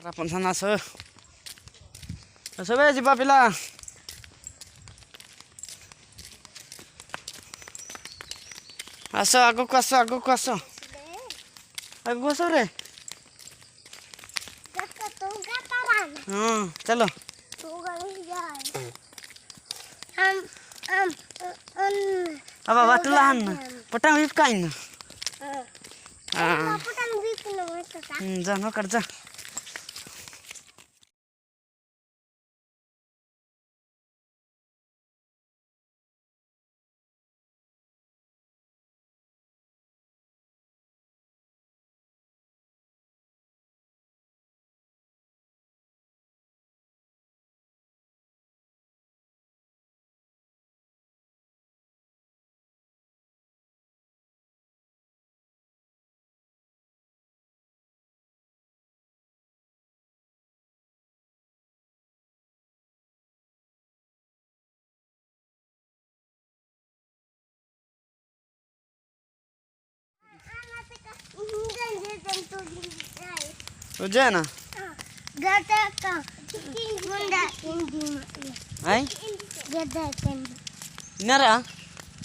Rapon sana so. Sobe jiba pila. Aso aku aso. Aku aso re. चलो अब बाटुलाhan पटang bip kain जानो कर जा Udah na? Gada ka. Bunda indi. Ay? Gada kan. Nara?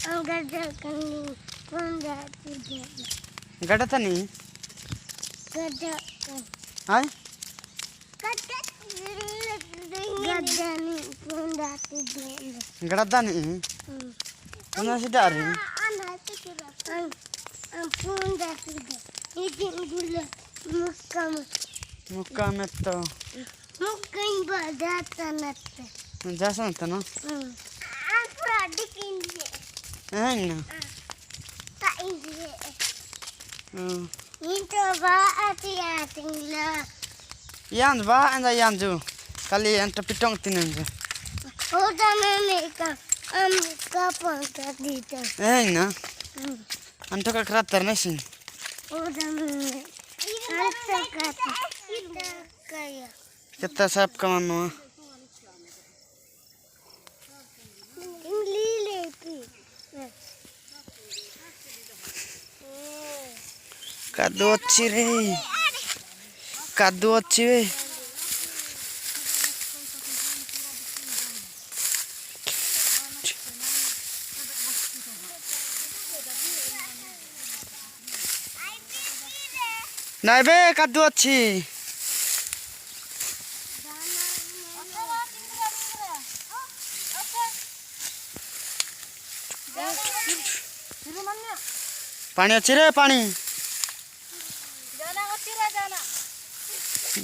Gada kan. Bunda indi. Gada tani? Gada kan. Ay? Gada ni bunda indi. Gada tani? Mana sih dari? Anak kira. Bunda indi. Ini gula mukam. Muka metto. Mukam badatan natte. Jasa nata no? Aku ada kindi. Ay na. Tak indi. Itu baati atingla. Yan ba anda yan ju. Kali anta pitong tinanja. Udah mereka kapan tadi? Ay na. Anta ka krater mesin. Udah mereka kata kaya. Kita sap kamano. Ini lepi. Kado chire. Kado chive. Nai be kado chi. पानी अच्छी रे पानी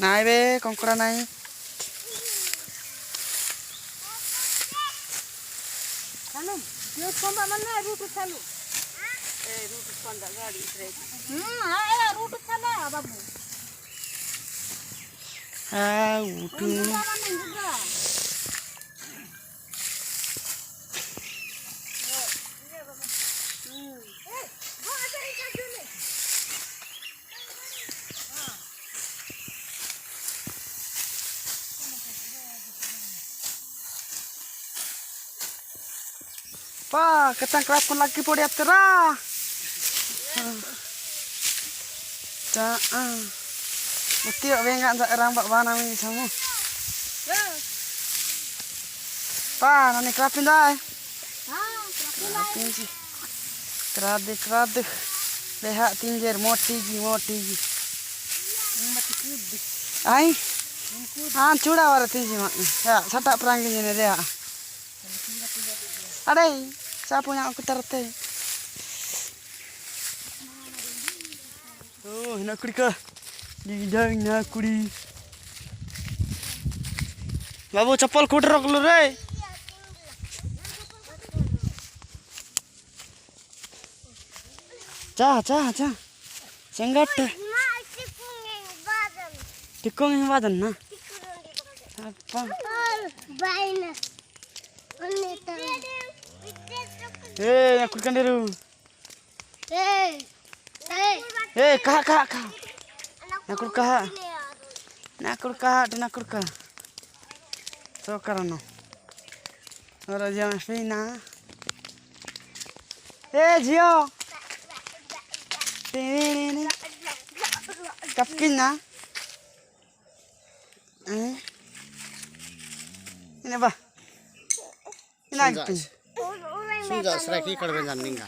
नाई बे कंकड़ा नाई pa ketang kerap pun lagi podi atera mesti venga anda orang bak bana mi samu pa nani kerapin dai kerapin sih kerade leha tinjer moti gi ai चूड़ा वाला तीजी mak ya sata peranggi ni dia adai saya punya aku terte oh nak kuri ka didang nak kuri babu चप्पल खुट रख लो रे जा संगट tikung yang badan na apa Baina. aku kan dulu kah nakur kah so karano ora jangan fina Gio ini kapkin na Ini ba? Ini agti. Udah Sunja serai ki kadbe jan ningan.